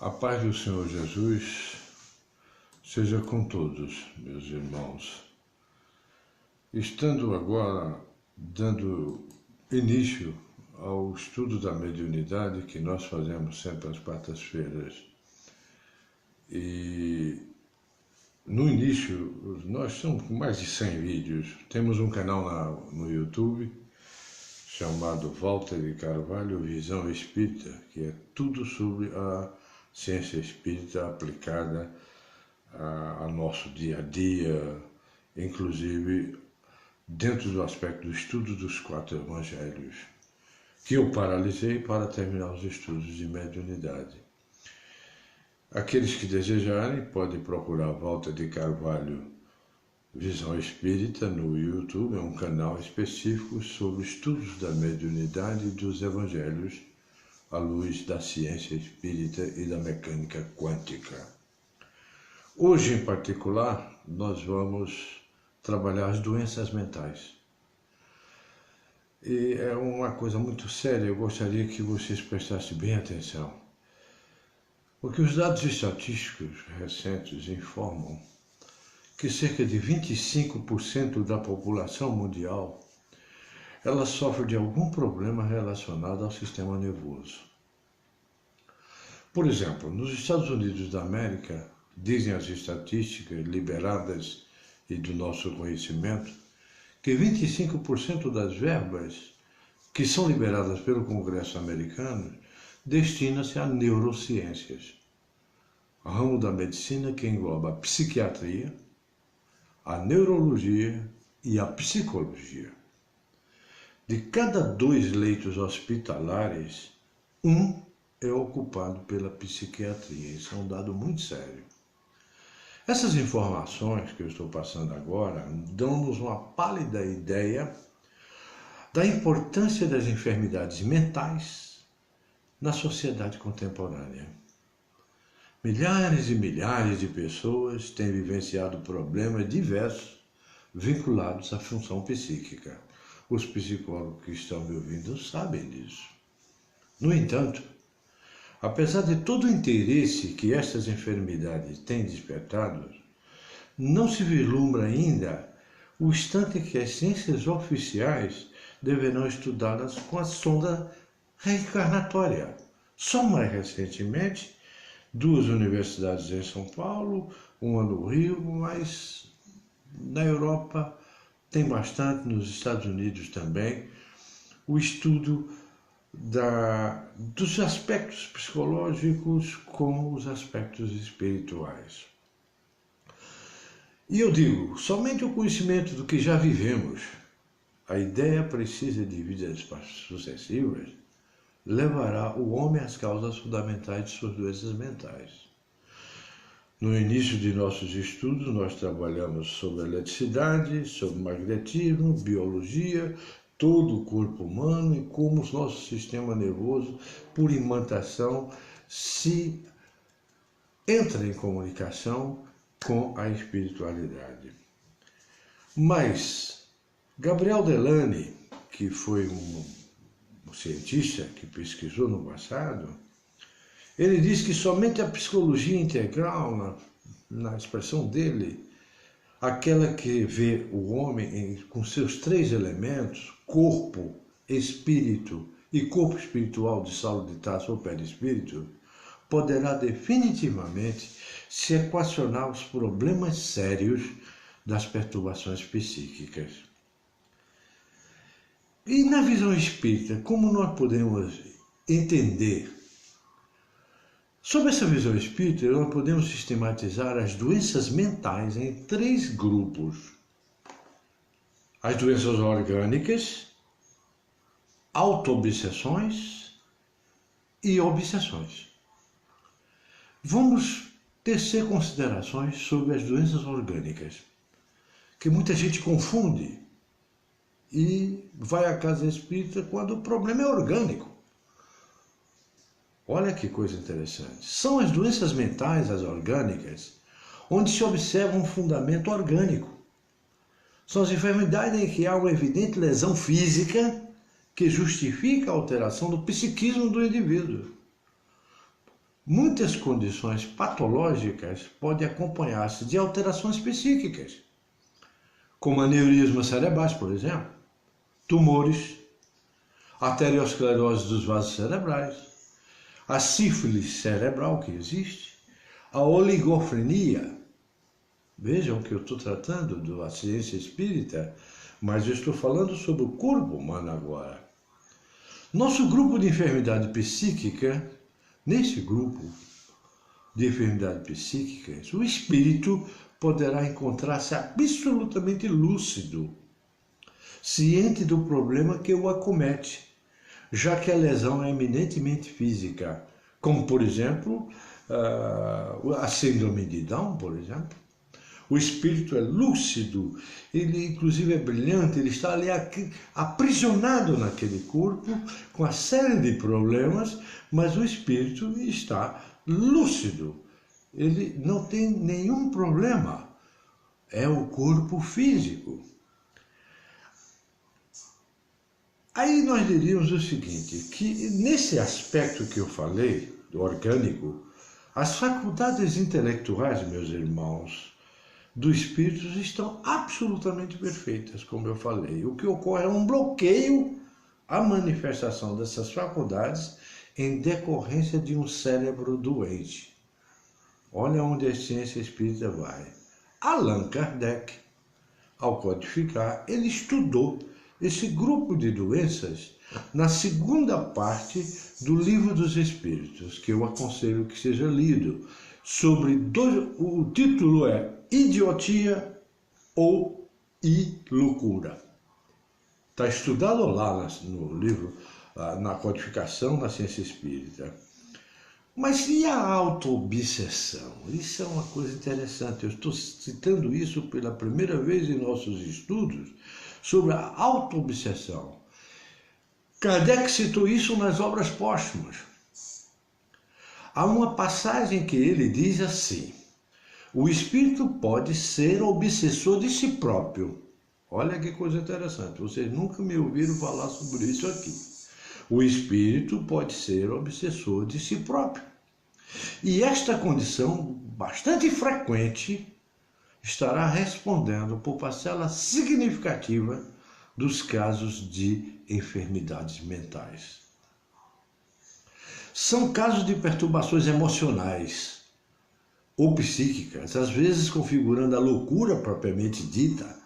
A paz do Senhor Jesus seja com todos, meus irmãos. Estando agora dando início ao estudo da mediunidade que nós fazemos sempre às quartas-feiras. E no início, nós estamos com mais de 100 vídeos. Temos um canal no YouTube chamado Walter de Carvalho Visão Espírita, que é tudo sobre a ciência espírita aplicada ao nosso dia a dia, inclusive dentro do aspecto do estudo dos 4 evangelhos, que eu paralisei para terminar os estudos de mediunidade. Aqueles que desejarem podem procurar Walter de Carvalho Visão Espírita no YouTube, é um canal específico sobre estudos da mediunidade e dos evangelhos à luz da ciência espírita e da mecânica quântica. Hoje, em particular, nós vamos trabalhar as doenças mentais. E é uma coisa muito séria, eu gostaria que vocês prestassem bem atenção. Porque os dados estatísticos recentes informam que cerca de 25% da população mundial ela sofre de algum problema relacionado ao sistema nervoso. Por exemplo, nos Estados Unidos da América, dizem as estatísticas liberadas e do nosso conhecimento, que 25% das verbas que são liberadas pelo Congresso americano destina-se a neurociências, ramo da medicina que engloba a psiquiatria, a neurologia e a psicologia. De cada 2 leitos hospitalares, 1 é ocupado pela psiquiatria. Isso é um dado muito sério. Essas informações que eu estou passando agora dão-nos uma pálida ideia da importância das enfermidades mentais na sociedade contemporânea. Milhares e milhares de pessoas têm vivenciado problemas diversos vinculados à função psíquica. Os psicólogos que estão me ouvindo sabem disso. No entanto, apesar de todo o interesse que estas enfermidades têm despertado, não se vislumbra ainda o instante que as ciências oficiais deverão estudá-las com a sonda reencarnatória. Só mais recentemente, 2 universidades em São Paulo, uma no Rio, mas na Europa tem bastante, nos Estados Unidos também, o estudo dos aspectos psicológicos com os aspectos espirituais. E eu digo, somente o conhecimento do que já vivemos, a ideia precisa de vidas sucessivas, levará o homem às causas fundamentais de suas doenças mentais. No início de nossos estudos, nós trabalhamos sobre eletricidade, sobre magnetismo, biologia, todo o corpo humano e como o nosso sistema nervoso, por imantação, se entra em comunicação com a espiritualidade. Mas Gabriel Delany, que foi um cientista que pesquisou no passado, ele diz que somente a psicologia integral, na expressão dele, aquela que vê o homem com seus 3 elementos, corpo, espírito e corpo espiritual de Saulo de Tarso ou perispírito, poderá definitivamente se equacionar os problemas sérios das perturbações psíquicas. E na visão espírita, como nós podemos entender? Sob essa visão espírita, nós podemos sistematizar as doenças mentais em 3 grupos. As doenças orgânicas, auto-obsessões e obsessões. Vamos tecer considerações sobre as doenças orgânicas, que muita gente confunde e vai à casa espírita quando o problema é orgânico. Olha que coisa interessante. São as doenças mentais, as orgânicas, onde se observa um fundamento orgânico. São as enfermidades em que há uma evidente lesão física que justifica a alteração do psiquismo do indivíduo. muitas condições patológicas podem acompanhar-se de alterações psíquicas, como aneurismas cerebrais, por exemplo, tumores, arteriosclerose dos vasos cerebrais, a sífilis cerebral que existe, a oligofrenia. Vejam que eu estou tratando da ciência espírita, mas eu estou falando sobre o corpo humano agora. Nosso grupo de enfermidade psíquica, nesse grupo de enfermidade psíquicas, o espírito poderá encontrar-se absolutamente lúcido, ciente do problema que o acomete, já que a lesão é eminentemente física, como, por exemplo, a síndrome de Down, por exemplo. O espírito é lúcido, ele inclusive é brilhante, ele está ali aprisionado naquele corpo, com a série de problemas, mas o espírito está lúcido. Ele não tem nenhum problema, é o corpo físico. Aí nós diríamos o seguinte, que nesse aspecto que eu falei, do orgânico, as faculdades intelectuais, meus irmãos, do espírito estão absolutamente perfeitas, como eu falei. O que ocorre é um bloqueio à manifestação dessas faculdades em decorrência de um cérebro doente. Olha onde a ciência espírita vai. Allan Kardec, ao codificar, ele estudou esse grupo de doenças na segunda parte do Livro dos Espíritos, que eu aconselho que seja lido, o título é Idiotia ou Loucura. Está estudado lá no livro, na codificação da ciência espírita. Mas e a autoobsessão? Isso é uma coisa interessante. Eu estou citando isso pela primeira vez em nossos estudos sobre a autoobsessão. Kardec citou isso nas obras póstumas. Há uma passagem que ele diz assim: o espírito pode ser obsessor de si próprio. Olha que coisa interessante, vocês nunca me ouviram falar sobre isso aqui. O espírito pode ser obsessor de si próprio. E esta condição, bastante frequente, estará respondendo por parcela significativa dos casos de enfermidades mentais. São casos de perturbações emocionais ou psíquicas, às vezes configurando a loucura propriamente dita,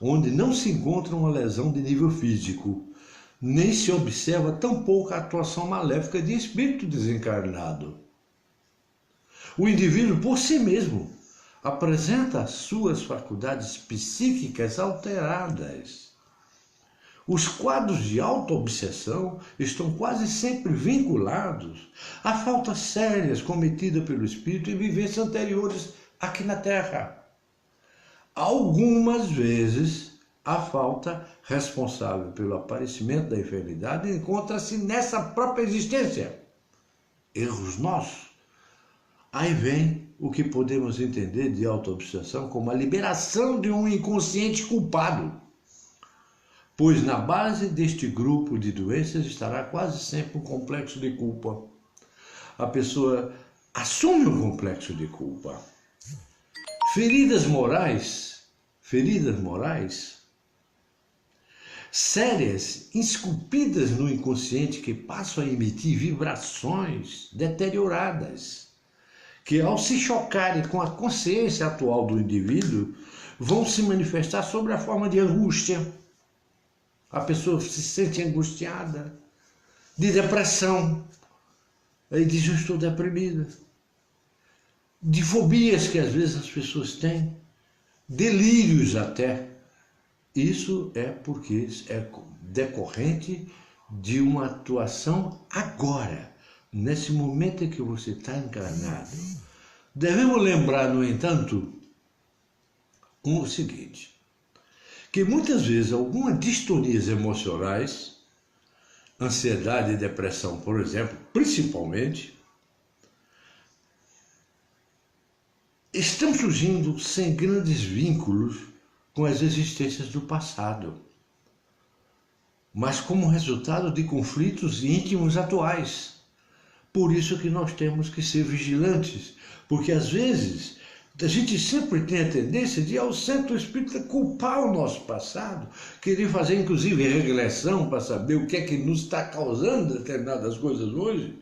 onde não se encontra uma lesão de nível físico, nem se observa tampouco a atuação maléfica de espírito desencarnado. O indivíduo, por si mesmo, apresenta as suas faculdades psíquicas alteradas. Os quadros de autoobsessão estão quase sempre vinculados a faltas sérias cometidas pelo espírito em vivências anteriores aqui na Terra. Algumas vezes, a falta responsável pelo aparecimento da enfermidade encontra-se nessa própria existência. Erros nossos. Aí vem o que podemos entender de autoobsessão como a liberação de um inconsciente culpado, pois na base deste grupo de doenças estará quase sempre um complexo de culpa. A pessoa assume um complexo de culpa. Feridas morais sérias, esculpidas no inconsciente, que passam a emitir vibrações deterioradas, que ao se chocarem com a consciência atual do indivíduo, vão se manifestar sob a forma de angústia. A pessoa se sente angustiada, de depressão, aí diz: eu estou deprimida. De fobias que às vezes as pessoas têm, delírios até. Isso é porque é decorrente de uma atuação agora, nesse momento em que você está encarnado. Devemos lembrar, no entanto, o seguinte, que muitas vezes algumas distonias emocionais, ansiedade e depressão, por exemplo, principalmente, estão surgindo sem grandes vínculos com as existências do passado, mas como resultado de conflitos íntimos atuais, Por isso que nós temos que ser vigilantes, porque às vezes a gente sempre tem a tendência de, ao centro espírita, culpar o nosso passado, querer fazer inclusive regressão para saber o que é que nos está causando determinadas coisas hoje,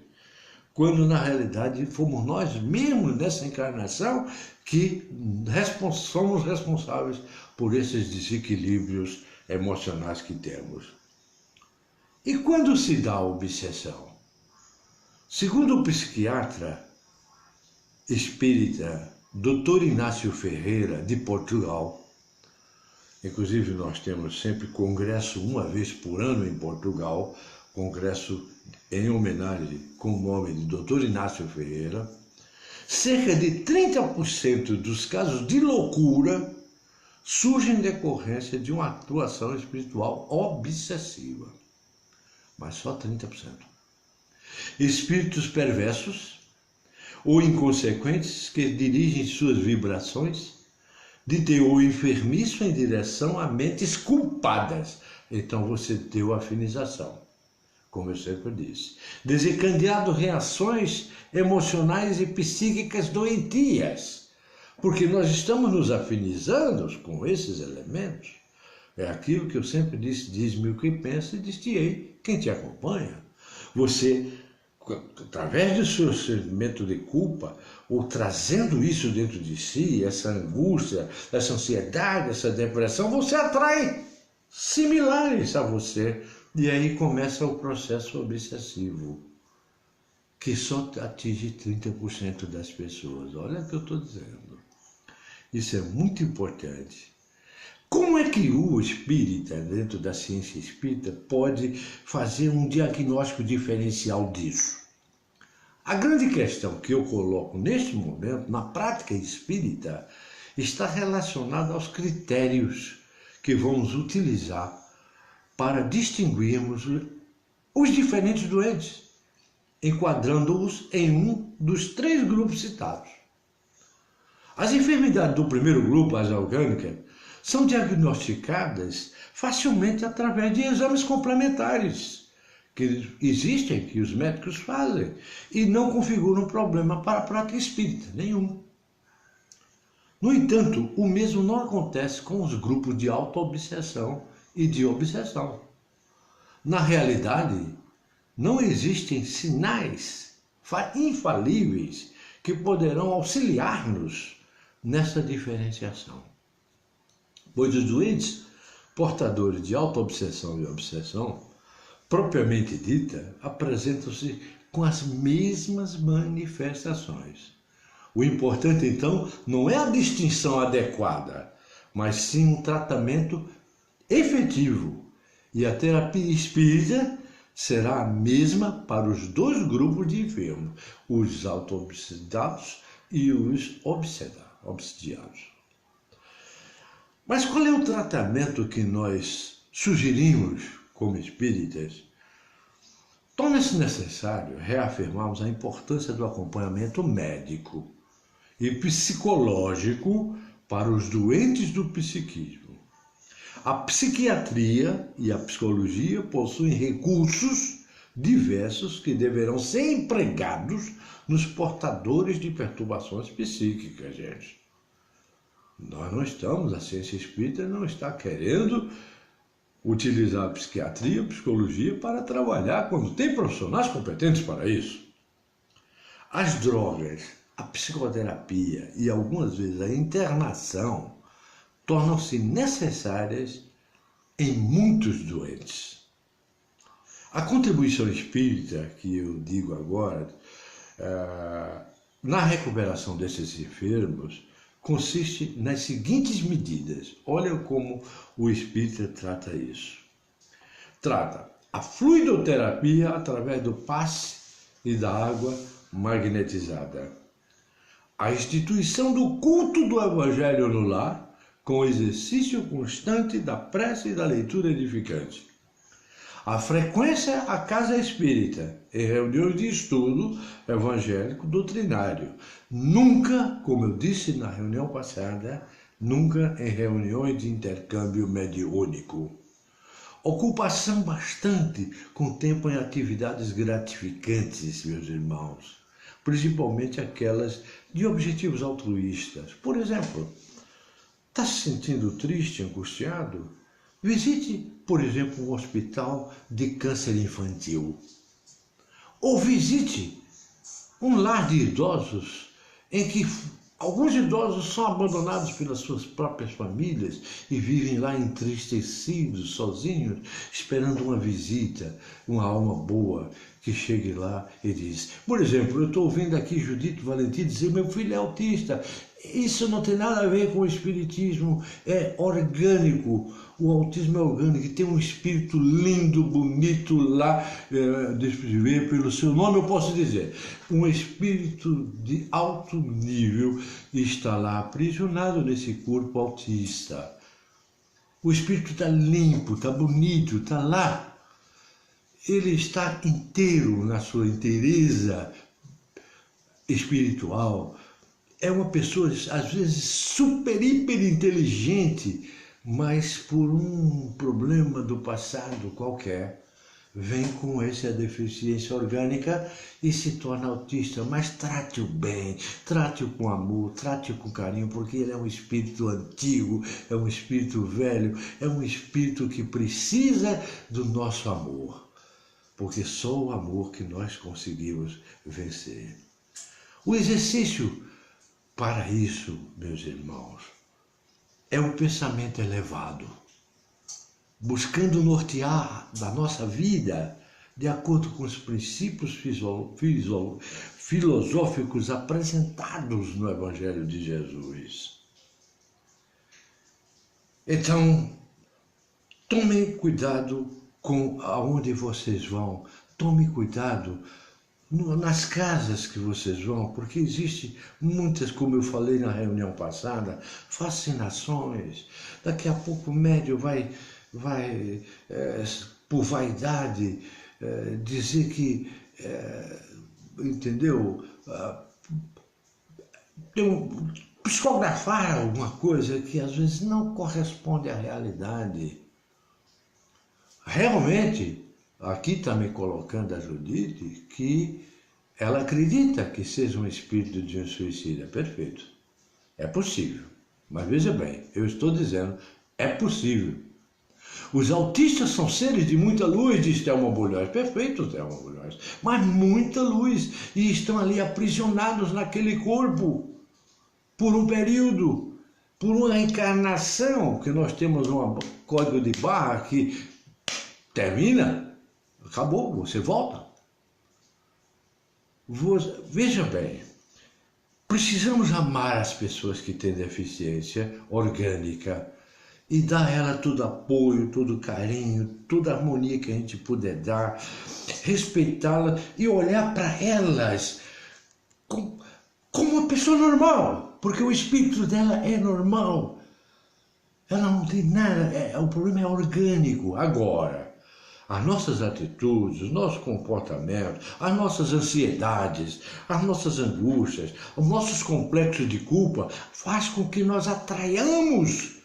quando na realidade fomos nós mesmos nessa encarnação que somos responsáveis por esses desequilíbrios emocionais que temos. E quando se dá a obsessão? Segundo o psiquiatra espírita Dr. Inácio Ferreira, de Portugal, inclusive nós temos sempre congresso uma vez por ano em Portugal, congresso em homenagem com o nome de Dr. Inácio Ferreira, cerca de 30% dos casos de loucura surgem em decorrência de uma atuação espiritual obsessiva. Mas só 30%. Espíritos perversos ou inconsequentes que dirigem suas vibrações de teor enfermiço em direção a mentes culpadas. Então você deu afinização, como eu sempre disse. Desencadeando reações emocionais e psíquicas doentias, porque nós estamos nos afinizando com esses elementos. É aquilo que eu sempre disse, diz-me o que pensa e diz-te-ei quem te acompanha. Você, através do seu sentimento de culpa, ou trazendo isso dentro de si, essa angústia, essa ansiedade, essa depressão, você atrai similares a você. E aí começa o processo obsessivo, que só atinge 30% das pessoas. Olha o que eu estou dizendo. Isso é muito importante. Como é que o espírita, dentro da ciência espírita, pode fazer um diagnóstico diferencial disso? A grande questão que eu coloco neste momento, na prática espírita, está relacionada aos critérios que vamos utilizar para distinguirmos os diferentes doentes, enquadrando-os em um dos 3 grupos citados. As enfermidades do primeiro grupo, as orgânicas, são diagnosticadas facilmente através de exames complementares que existem, que os médicos fazem, e não configuram problema para a prática espírita, nenhum. No entanto, o mesmo não acontece com os grupos de autoobsessão e de obsessão. Na realidade, não existem sinais infalíveis que poderão auxiliar-nos nessa diferenciação. Pois os doentes portadores de autoobsessão e obsessão, propriamente dita, apresentam-se com as mesmas manifestações. O importante, então, não é a distinção adequada, mas sim um tratamento efetivo. E a terapia espírita será a mesma para os 2 grupos de enfermos, os auto-obsediados e os obsediados. Mas qual é o tratamento que nós sugerimos como espíritas? Torna-se necessário reafirmarmos a importância do acompanhamento médico e psicológico para os doentes do psiquismo. A psiquiatria e a psicologia possuem recursos diversos que deverão ser empregados nos portadores de perturbações psíquicas, gente. Nós não estamos, a ciência espírita não está querendo utilizar a psiquiatria, a psicologia para trabalhar quando tem profissionais competentes para isso. As drogas, a psicoterapia e algumas vezes a internação tornam-se necessárias em muitos doentes. A contribuição espírita, que eu digo agora, na recuperação desses enfermos, consiste nas seguintes medidas. Olha como o espírita trata isso. Trata a fluidoterapia através do passe e da água magnetizada. A instituição do culto do Evangelho no lar, com o exercício constante da prece e da leitura edificante. A frequência à casa espírita, em reuniões de estudo evangélico doutrinário. Nunca, como eu disse na reunião passada, nunca em reuniões de intercâmbio mediúnico. Ocupação bastante com tempo em atividades gratificantes, meus irmãos, principalmente aquelas de objetivos altruístas. Por exemplo, está se sentindo triste, angustiado? Visite, por exemplo, um hospital de câncer infantil. Ou visite um lar de idosos em que alguns idosos são abandonados pelas suas próprias famílias e vivem lá entristecidos, sozinhos, esperando uma visita, uma alma boa que chegue lá e diz. Por exemplo, eu estou ouvindo aqui Judite Valentim dizer: meu filho é autista. Isso não tem nada a ver com o espiritismo, é orgânico. O autismo é orgânico, tem um espírito lindo, bonito lá, deixa eu ver, pelo seu nome eu posso dizer, um espírito de alto nível está lá aprisionado nesse corpo autista. O espírito está limpo, está bonito, está lá. Ele está inteiro na sua inteireza espiritual. É uma pessoa, às vezes, super, hiper inteligente, mas por um problema do passado qualquer, vem com essa deficiência orgânica e se torna autista. Mas trate-o bem, trate-o com amor, trate-o com carinho, porque ele é um espírito antigo, é um espírito velho, é um espírito que precisa do nosso amor, porque só o amor que nós conseguimos vencer. O exercício para isso, meus irmãos, é um pensamento elevado, buscando nortear da nossa vida de acordo com os princípios filosóficos apresentados no Evangelho de Jesus. Então, tomem cuidado com aonde vocês vão, tomem cuidado nas casas que vocês vão, porque existe muitas, como eu falei na reunião passada, fascinações. Daqui a pouco o médium vai por vaidade, dizer que, entendeu, psicografar alguma coisa que às vezes não corresponde à realidade. Realmente, aqui está me colocando a Judite que ela acredita que seja um espírito de um suicida. Perfeito. É possível. Mas veja bem, eu estou dizendo, é possível. Os autistas são seres de muita luz, diz Thelma Bulhões. Perfeito, Thelma Bulhões. Mas muita luz. E estão ali aprisionados naquele corpo por um período, por uma encarnação, que nós temos um código de barra que termina, acabou, você volta. Veja bem, precisamos amar as pessoas que têm deficiência orgânica e dar a ela todo apoio, todo carinho, toda harmonia que a gente puder dar, respeitá-las e olhar para elas como uma pessoa normal, porque o espírito dela é normal. Ela não tem nada, o problema é orgânico. Agora, as nossas atitudes, os nossos comportamentos, as nossas ansiedades, as nossas angústias, os nossos complexos de culpa faz com que nós atraiamos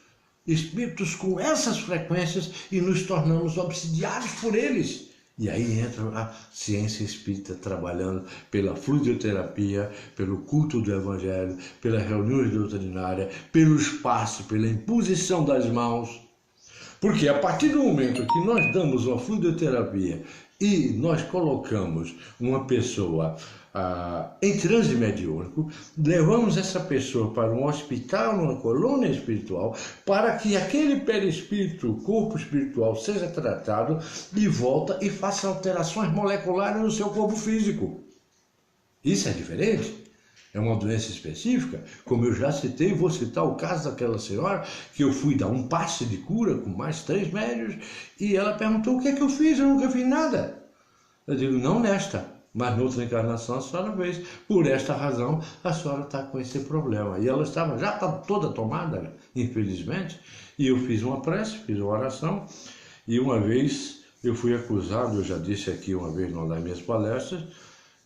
espíritos com essas frequências e nos tornamos obsidiados por eles. E aí entra a ciência espírita trabalhando pela fluidoterapia, pelo culto do Evangelho, pelas reuniões doutrinárias, pelo espaço, pela imposição das mãos. Porque a partir do momento que nós damos uma fluidoterapia e nós colocamos uma pessoa em transe mediúnico, levamos essa pessoa para um hospital, numa colônia espiritual, para que aquele perispírito, corpo espiritual, seja tratado e volta e faça alterações moleculares no seu corpo físico. Isso é diferente. É uma doença específica, como eu já citei, vou citar o caso daquela senhora que eu fui dar um passe de cura com mais 3 médios e ela perguntou o que é que eu fiz, eu nunca fiz nada. Eu digo, não nesta, mas noutra encarnação a senhora fez. Por esta razão a senhora está com esse problema. E ela já está toda tomada, infelizmente, e eu fiz uma prece, fiz uma oração, e uma vez eu fui acusado, eu já disse aqui uma vez numa das minhas palestras,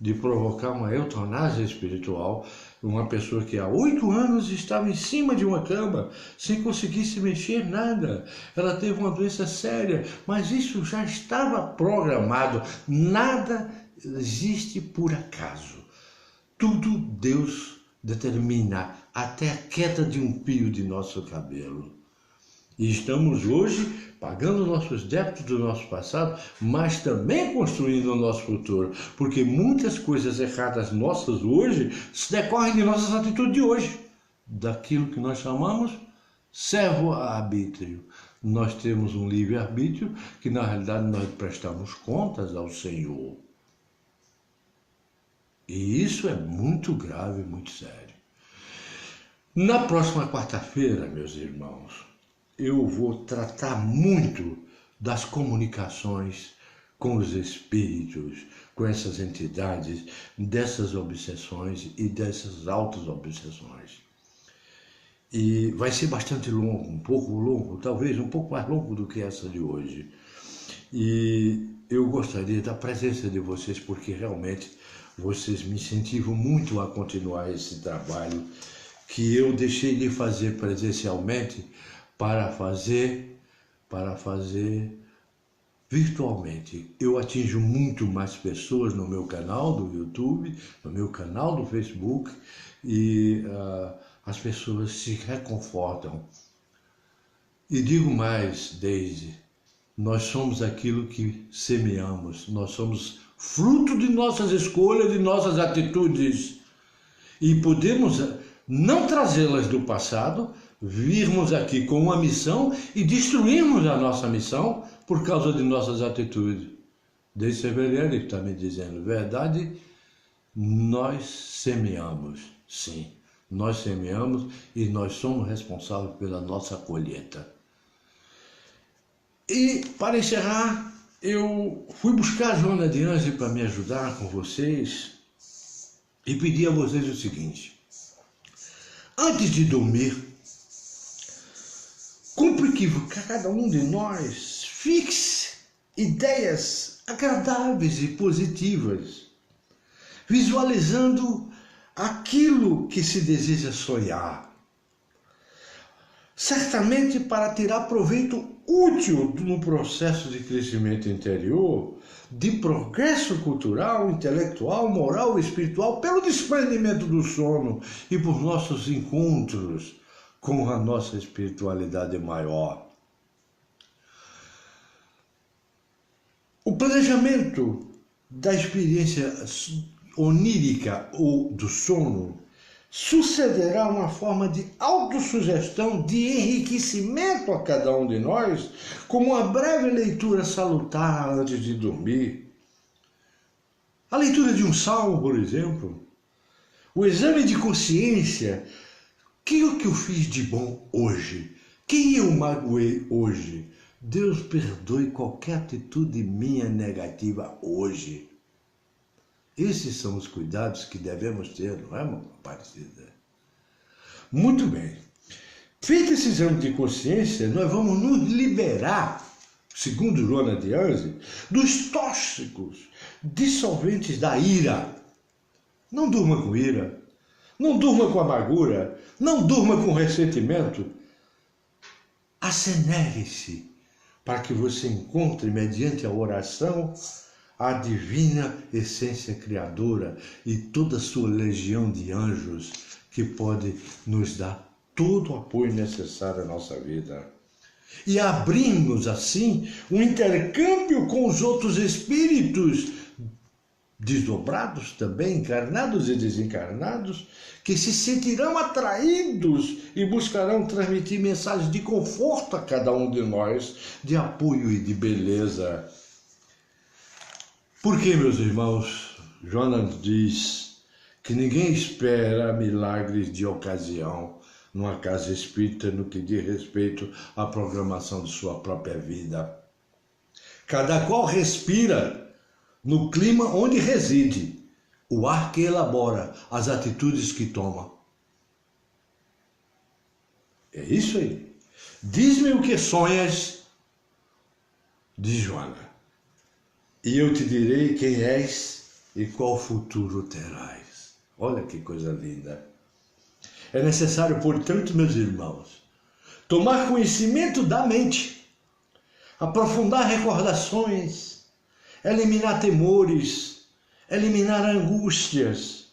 de provocar uma eutanásia espiritual uma pessoa que há 8 anos estava em cima de uma cama, sem conseguir se mexer nada. Ela teve uma doença séria, mas isso já estava programado. Nada existe por acaso. Tudo Deus determina, até a queda de um fio de nosso cabelo. E estamos hoje pagando nossos débitos do nosso passado, mas também construindo o nosso futuro. Porque muitas coisas erradas nossas hoje decorrem de nossas atitudes de hoje. Daquilo que nós chamamos servo-arbítrio. Nós temos um livre-arbítrio que na realidade nós prestamos contas ao Senhor. E isso é muito grave, muito sério. Na próxima quarta-feira, meus irmãos, eu vou tratar muito das comunicações com os espíritos, com essas entidades, dessas obsessões e dessas auto-obsessões. E vai ser bastante longo, um pouco longo, talvez um pouco mais longo do que essa de hoje. E eu gostaria da presença de vocês, porque realmente vocês me incentivam muito a continuar esse trabalho que eu deixei de fazer presencialmente para fazer virtualmente. Eu atinjo muito mais pessoas no meu canal do YouTube, no meu canal do Facebook, e as pessoas se reconfortam. E digo mais, Deise, nós somos aquilo que semeamos, nós somos fruto de nossas escolhas, de nossas atitudes, e podemos não trazê-las do passado, virmos aqui com uma missão e destruirmos a nossa missão por causa de nossas atitudes. Deise Severiani está me dizendo, verdade, nós semeamos, sim, nós semeamos e nós somos responsáveis pela nossa colheita. E para encerrar, eu fui buscar a Joana de Anjos para me ajudar com vocês e pedi a vocês o seguinte: antes de dormir, cumpre que cada um de nós fixe ideias agradáveis e positivas, visualizando aquilo que se deseja sonhar, certamente para tirar proveito útil no processo de crescimento interior, de progresso cultural, intelectual, moral e espiritual, pelo desprendimento do sono e por nossos encontros com a nossa espiritualidade maior. O planejamento da experiência onírica ou do sono sucederá uma forma de autossugestão, de enriquecimento a cada um de nós, como uma breve leitura salutar antes de dormir. A leitura de um salmo, por exemplo. O exame de consciência. O que eu fiz de bom hoje? Quem eu magoei hoje? Deus perdoe qualquer atitude minha negativa hoje. Esses são os cuidados que devemos ter, não é, mamãe Aparecida? Muito bem. Feito esse exame de consciência, nós vamos nos liberar, segundo Joana de Anjos, dos tóxicos dissolventes da ira. Não durma com ira, não durma com amargura, não durma com ressentimento. Acenere-se para que você encontre, mediante a oração, a divina essência criadora e toda a sua legião de anjos que pode nos dar todo o apoio necessário à nossa vida. E abrimos assim um intercâmbio com os outros espíritos desdobrados também, encarnados e desencarnados, que se sentirão atraídos e buscarão transmitir mensagens de conforto a cada um de nós, de apoio e de beleza. Porque, meus irmãos, Joana diz que ninguém espera milagres de ocasião numa casa espírita no que diz respeito à programação de sua própria vida. Cada qual respira no clima onde reside, o ar que elabora, as atitudes que toma. É isso aí. Diz-me o que sonhas, diz Joana, e eu te direi quem és e qual futuro terás. Olha que coisa linda. É necessário, portanto, meus irmãos, tomar conhecimento da mente, aprofundar recordações, eliminar temores, eliminar angústias,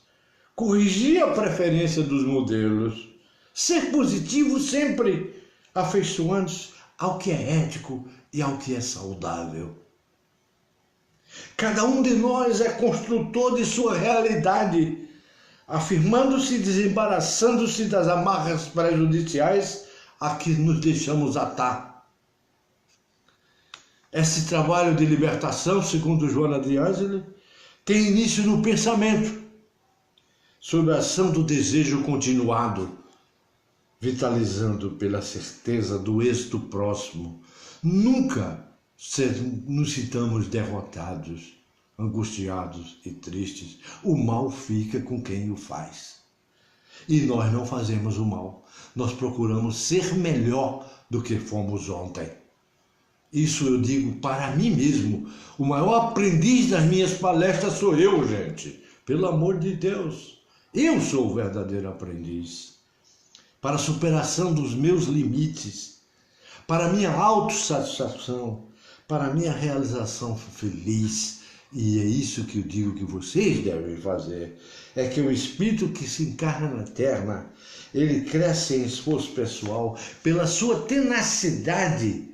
corrigir a preferência dos modelos, ser positivo sempre, afeiçoando-se ao que é ético e ao que é saudável. Cada um de nós é construtor de sua realidade, afirmando-se e desembaraçando-se das amarras prejudiciais a que nos deixamos atar. Esse trabalho de libertação, segundo Joana de Ângeles, tem início no pensamento, sob a ação do desejo continuado, vitalizando pela certeza do êxito próximo. Nunca nos sintamos derrotados, angustiados e tristes. O mal fica com quem o faz. E nós não fazemos o mal. Nós procuramos ser melhor do que fomos ontem. Isso eu digo para mim mesmo. O maior aprendiz das minhas palestras sou eu, gente. Pelo amor de Deus. Eu sou o verdadeiro aprendiz. Para a superação dos meus limites, para a minha autossatisfação, para a minha realização feliz. E é isso que eu digo que vocês devem fazer. É que o espírito que se encarna na Terra, ele cresce em esforço pessoal pela sua tenacidade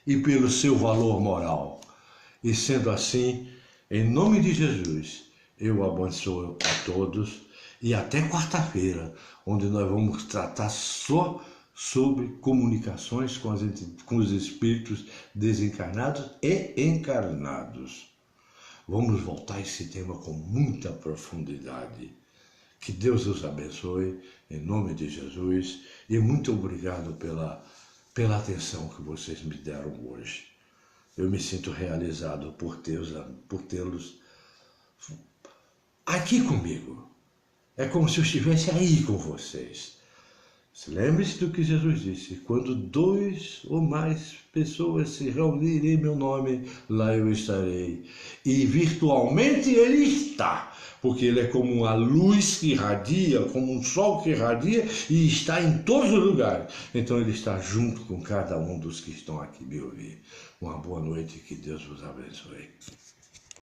e pelo seu valor moral. E sendo assim, em nome de Jesus, eu abençoo a todos e até quarta-feira, onde nós vamos tratar só sobre comunicações com os espíritos desencarnados e encarnados. Vamos voltar a esse tema com muita profundidade. Que Deus os abençoe, em nome de Jesus, e muito obrigado pela atenção que vocês me deram hoje. Eu me sinto realizado por tê-los aqui comigo. É como se eu estivesse aí com vocês. Lembre-se do que Jesus disse: quando 2 ou mais pessoas se reunirem em meu nome, lá eu estarei. E virtualmente ele está, porque ele é como uma luz que irradia, como um sol que irradia e está em todos os lugares. Então ele está junto com cada um dos que estão aqui me ouvir. Uma boa noite e que Deus vos abençoe.